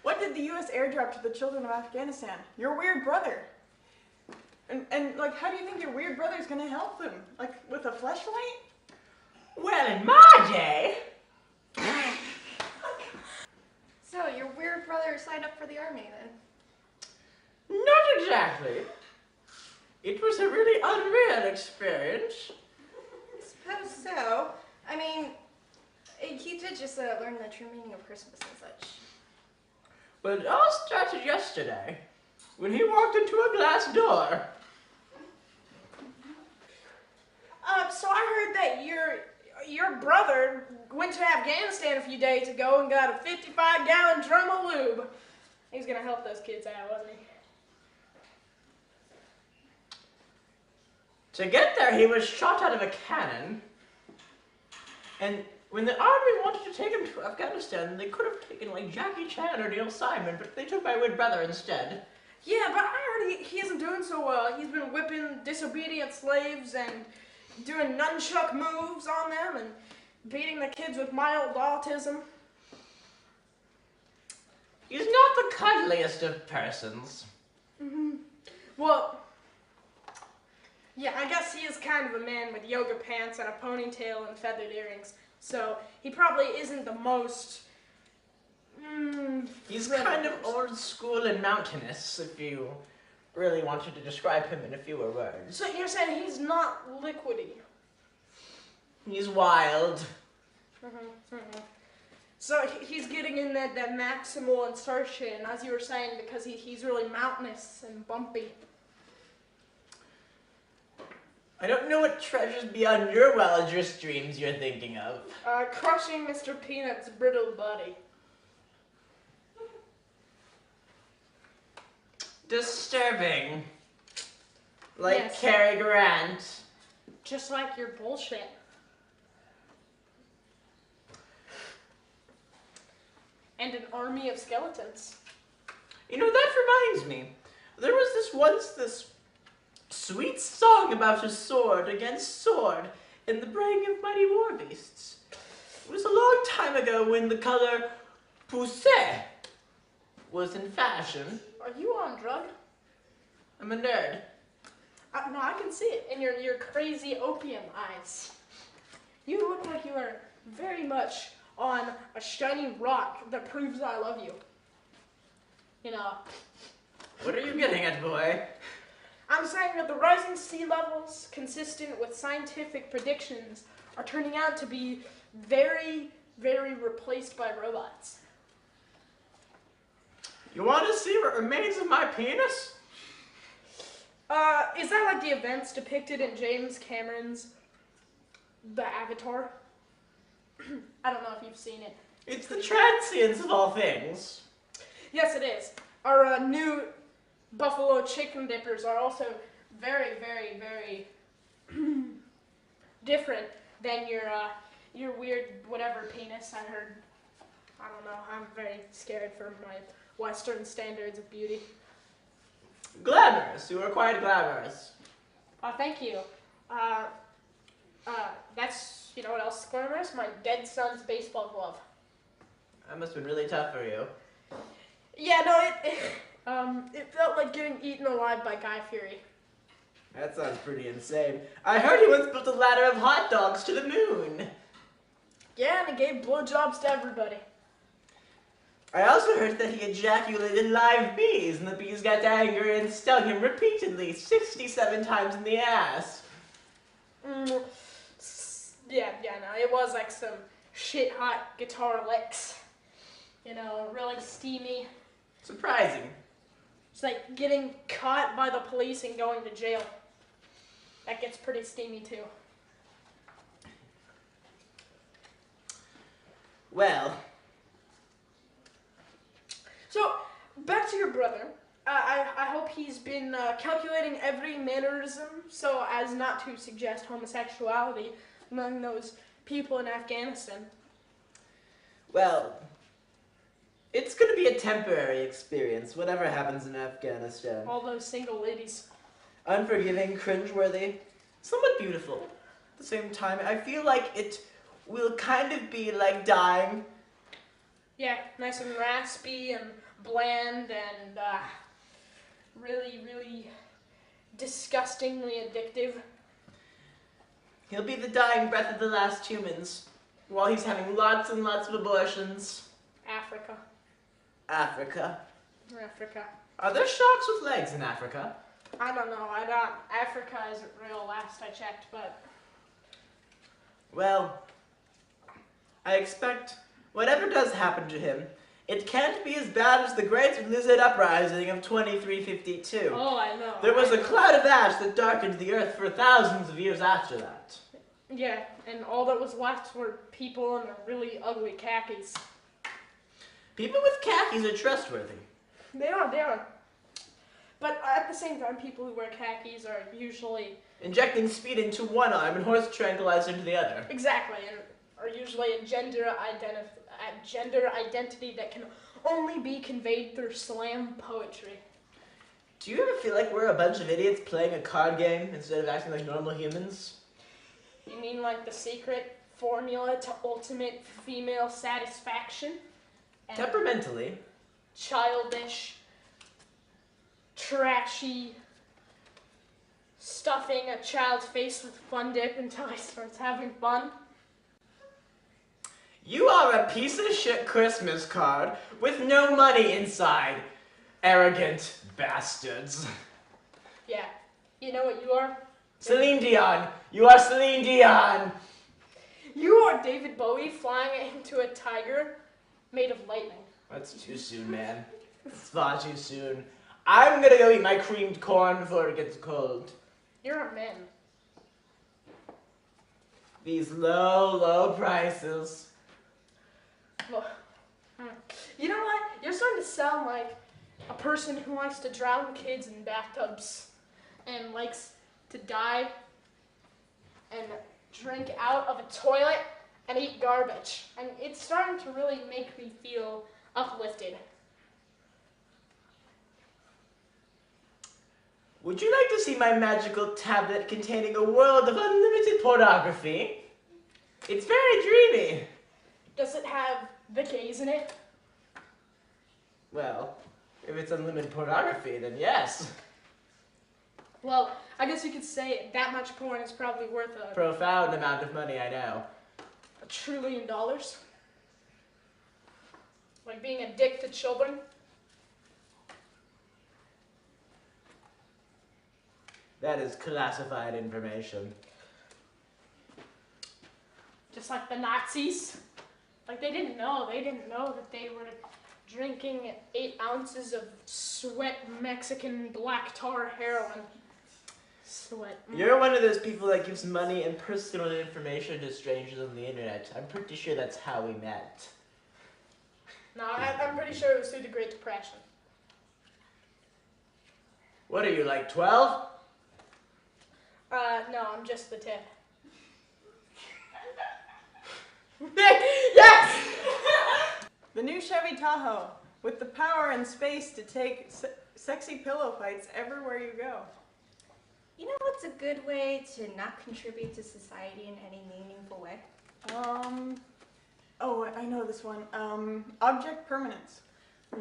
What did the U.S. airdrop to the children of Afghanistan? Your weird brother. And like, how do you think your weird brother is going to help them? Like, with a fleshlight? Well, in my day... So, your weird brother signed up for the army, then? Not exactly. It was a really unreal experience. I suppose so. I mean, he did just learn the true meaning of Christmas and such. But it all started yesterday, when he walked into a glass door. So I heard that your brother went to Afghanistan a few days ago and got a 55-gallon drum of lube. He's gonna help those kids out, wasn't he? To get there, he was shot out of a cannon. And when the army wanted to take him to Afghanistan, they could have taken like Jackie Chan or Neil Simon, but they took my weird brother instead. Yeah, but I heard he isn't doing so well. He's been whipping disobedient slaves and doing nunchuck moves on them and beating the kids with mild autism. He's not the cuddliest of persons. Well, yeah, I guess he is kind of a man with yoga pants and a ponytail and feathered earrings. So he probably isn't the most... He's kind of old school and mountainous, if you really wanted to describe him in a fewer words. So you're saying he's not liquidy? He's wild. So he's getting in that maximal insertion, as you were saying, because he's really mountainous and bumpy. I don't know what treasures beyond your wildest dreams you're thinking of. Crushing Mr. Peanut's brittle body. Disturbing. Like Yes. Cary Grant. Just like your bullshit. And an army of skeletons. You know, that reminds me. There was this sweet song about a sword against sword in the braying of mighty war beasts. It was a long time ago when the color poussé was in fashion. Are you on drug? I'm a nerd. No, I can see it in your crazy opium eyes. You look like you are very much on a shiny rock that proves I love you. You know. What are you getting at, boy? I'm saying that the rising sea levels, consistent with scientific predictions, are turning out to be very, very replaced by robots. You want to see what remains of my penis? Is that like the events depicted in James Cameron's The Avatar? I don't know if you've seen it. It's the transience of all things. Yes, it is. Our new buffalo chicken dippers are also very, very, very different than your weird whatever penis. I heard. I don't know. I'm very scared for my Western standards of beauty. Glamorous. You are quite glamorous. Oh, thank you. That's, you know what else is glamorous? My dead son's baseball glove. That must have been really tough for you. Yeah, no, it felt like getting eaten alive by Guy Fury. That sounds pretty insane. I heard he once built a ladder of hot dogs to the moon. Yeah, and he gave blowjobs to everybody. I also heard that he ejaculated live bees, and the bees got angry and stung him repeatedly, 67 times in the ass. Yeah, no, it was like some shit hot guitar licks. You know, really steamy. Surprising. It's like getting caught by the police and going to jail. That gets pretty steamy too. Well. So, back to your brother. I hope he's been calculating every mannerism so as not to suggest homosexuality among those people in Afghanistan. Well, it's going to be a temporary experience, whatever happens in Afghanistan. All those single ladies. Unforgiving, cringeworthy, somewhat beautiful. At the same time, I feel like it will kind of be like dying Yeah, nice and raspy and bland and really, really disgustingly addictive. He'll be the dying breath of the last humans, while he's having lots and lots of abortions. Africa. Africa. Africa. Are there sharks with legs in Africa? I don't know. Africa isn't real last I checked, but Well, I expect whatever does happen to him, it can't be as bad as the Great Lizard Uprising of 2352. oh, I know. There was I a know. cloud of ash that darkened the earth for thousands of years after that. Yeah, and all that was left were people in their really ugly khakis. People with khakis are trustworthy. They are. But at the same time, people who wear khakis are usually Injecting speed into one arm and horse tranquilizer into the other. exactly and are usually a gender identity that can only be conveyed through slam poetry. Do you ever feel like we're a bunch of idiots playing a card game instead of acting like normal humans? You mean like the secret formula to ultimate female satisfaction? And Temperamentally. childish, trashy, stuffing a child's face with Fun Dip until he starts having fun? You are a piece of shit Christmas card with no money inside. Arrogant bastards. Yeah. You know what you are? Celine Dion. You are Celine Dion. You are David Bowie flying into a tiger made of lightning. That's too soon, man. It's far too soon. I'm gonna go eat my creamed corn before it gets cold. You're a man. These low, low prices. Well, you know what? You're starting to sound like a person who likes to drown kids in bathtubs and likes to die and drink out of a toilet and eat garbage. And it's starting to really make me feel uplifted. Would you like to see my magical tablet containing a world of unlimited pornography? It's very dreamy. Does it have the gays in it? Well, if it's unlimited pornography, then yes. Well, I guess you could say that much porn is probably worth Profound amount of money, I know. $1 trillion. Like being a dick to children. That is classified information. Just like the Nazis. Like they didn't know that they were drinking 8 ounces of sweat Mexican black tar heroin. Sweat. You're one of those people that gives money and personal information to strangers on the internet. I'm pretty sure that's how we met. No, I'm pretty sure it was through the Great Depression. What are you, like 12? No, I'm just the tip. Yes! The new Chevy Tahoe, with the power and space to take sexy pillow fights everywhere you go. You know what's a good way to not contribute to society in any meaningful way? Oh, I know this one. Object permanence.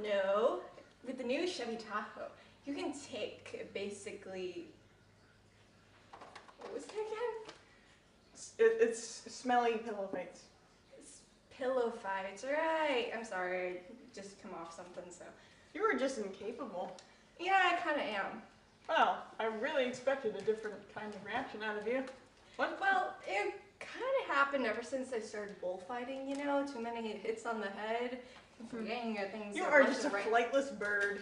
No. With the new Chevy Tahoe, you can take basically... What was it again? It's smelly pillow fights. It's pillow fights, right? I'm sorry, I just come off something, so... You were just incapable. Yeah, I kind of am. Well, I really expected a different kind of reaction out of you. What? Well, it kind of happened ever since I started bullfighting, you know? Too many hits on the head, forgetting things. You that are left just a and right. flightless bird.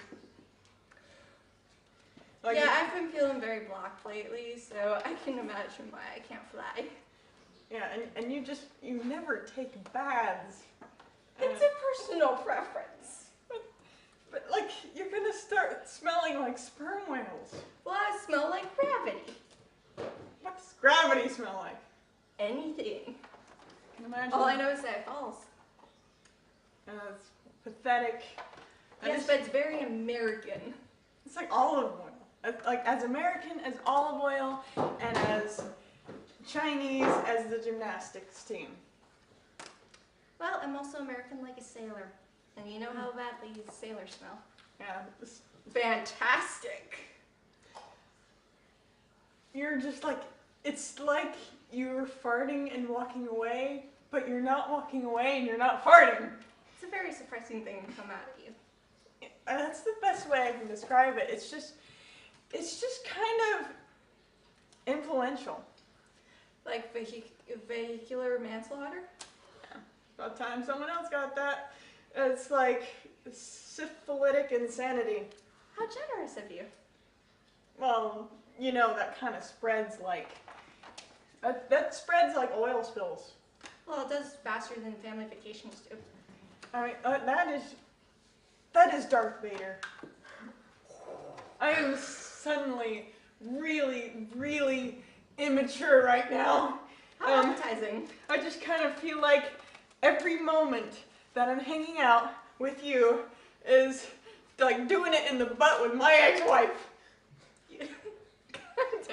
Like, Yeah, I've been feeling very blocked lately, so I can imagine why I can't fly. yeah, and you never take baths. It's a personal preference. But like, you're gonna start smelling like sperm whales. Well, I smell like gravity. What does gravity smell like? Anything. Can you imagine? All I know is that it falls. It's pathetic. And Yes, but it's very American. it's like olive oil. Like as American as olive oil and as Chinese as the gymnastics team. Well, I'm also American like a sailor. And you know how badly sailors smell. Yeah. Fantastic. You're just like, it's like you're farting and walking away, but you're not walking away and you're not farting. It's a very suppressing thing to come out of you. And that's the best way I can describe it. It's just kind of influential. Like vehicular manslaughter? About time someone else got that. It's like syphilitic insanity. How generous of you. Well, you know, that kind of spreads like, that spreads like oil spills. Well, it does faster than family vacations do. I mean, that is Darth Vader. I am suddenly really, really immature right now. How appetizing. I just kind of feel like every moment that I'm hanging out with you is like doing it in the butt with my ex-wife.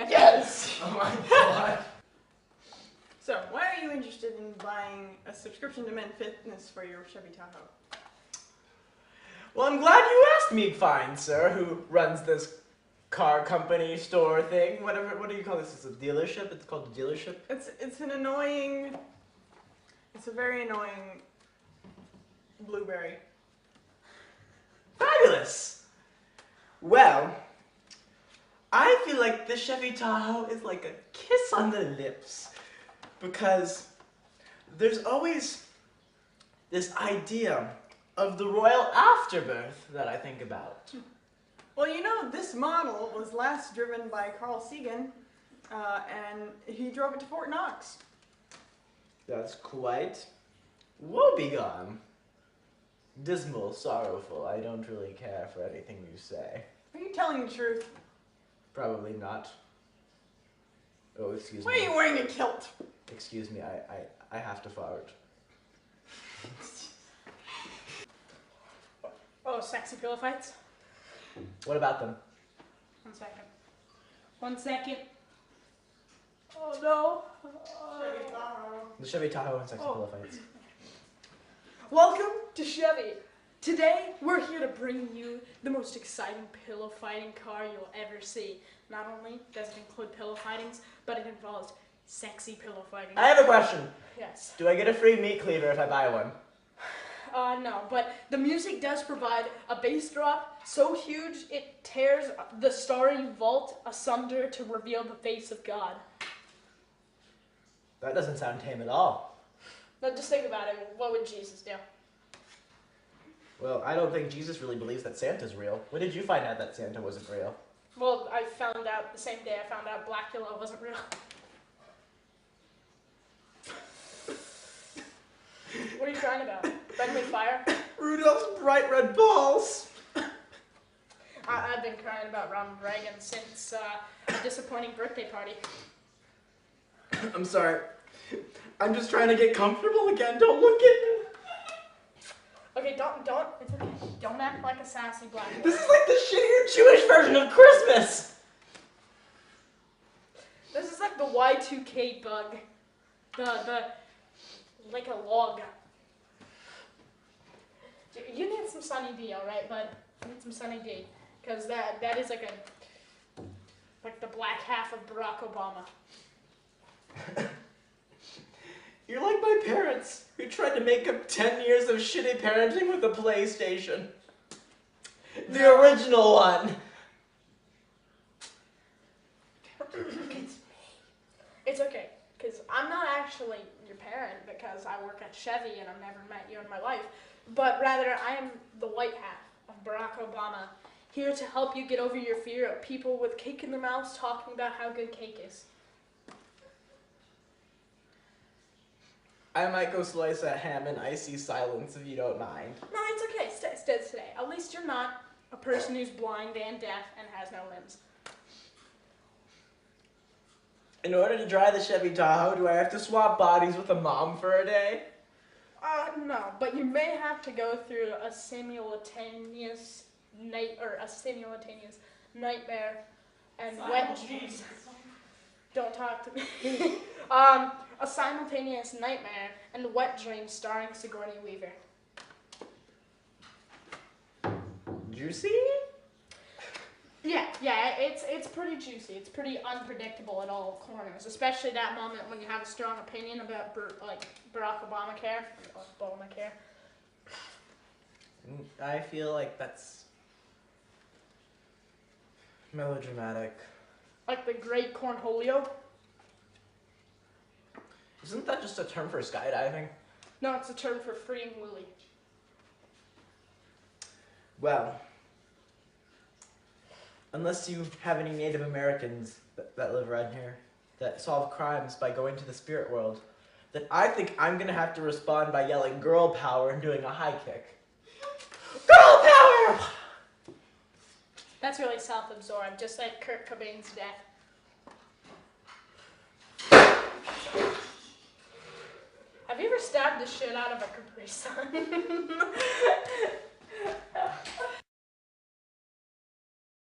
Yes! Oh my god. So, why are you interested in buying a subscription to Men Fitness for your Chevy Tahoe? Well, I'm glad you asked me, fine sir, who runs this car company store thing. Whatever. What do you call this? It's a dealership? It's called a dealership? It's a very annoying blueberry. Fabulous! Well, I feel like the Chevy Tahoe is like a kiss on the lips because there's always this idea of the royal afterbirth that I think about. Well, you know, this model was last driven by Carl Sagan, and he drove it to Fort Knox. That's quite woebegone. Dismal, sorrowful. I don't really care for anything you say. Are you telling the truth? Probably not. Oh, excuse Why are me. you wearing a kilt? Excuse me, I have to fart. Oh, sexy pillow fights? What about them? 1 second. 1 second. Oh no. Chevy Tahoe. The Chevy Tahoe and sexy Oh. pillow fights. Welcome to Chevy. Today, we're here to bring you the most exciting pillow fighting car you'll ever see. Not only does it include pillow fightings, but it involves sexy pillow fighting. I have a question. Yes. Do I get a free meat cleaver if I buy one? No, but the music does provide a bass drop so huge it tears the starry vault asunder to reveal the face of God. That doesn't sound tame at all. Now just think about it. What would Jesus do? Well, I don't think Jesus really believes that Santa's real. When did you find out that Santa wasn't real? Well, I found out the same day I found out Blackula wasn't real. What are you crying about? Friendly fire? Rudolph's bright red balls! I've been crying about Ronald Reagan since a disappointing birthday party. I'm sorry. I'm just trying to get comfortable again. Don't look at me. Okay, don't, it's okay. Don't act like a sassy black woman. This is like the shittier Jewish version of Christmas! This is like the Y2K bug. Like a log. You need some Sunny D, alright, bud? You need some Sunny D. Because that is like the black half of Barack Obama. You're like my parents, who tried to make up 10 years of shitty parenting with a PlayStation. The original one. It's okay, because I'm not actually your parent because I work at Chevy and I've never met you in my life, but rather I am the white half of Barack Obama, here to help you get over your fear of people with cake in their mouths talking about how good cake is. I might go slice that ham in icy silence if you don't mind. No, it's okay, stay. At least you're not a person who's blind and deaf and has no limbs. In order to drive the Chevy Tahoe, do I have to swap bodies with a mom for a day? No, but you may have to go through a simultaneous nightmare and wet dreams. Don't talk to me. A simultaneous nightmare and wet dreams starring Sigourney Weaver. juicy? Yeah, it's pretty juicy. It's pretty unpredictable at all corners, especially that moment when you have a strong opinion about Barack Obamacare. Obamacare. I feel like that's melodramatic. Like the Great Cornholio. Isn't that just a term for skydiving? No, it's a term for freeing Willy. Well, unless you have any Native Americans that live around here that solve crimes by going to the spirit world, then I think I'm gonna have to respond by yelling girl power and doing a high kick. Girl power! That's really self-absorbed, just like Kurt Cobain's death. Have you ever stabbed the shit out of a Capri Sun?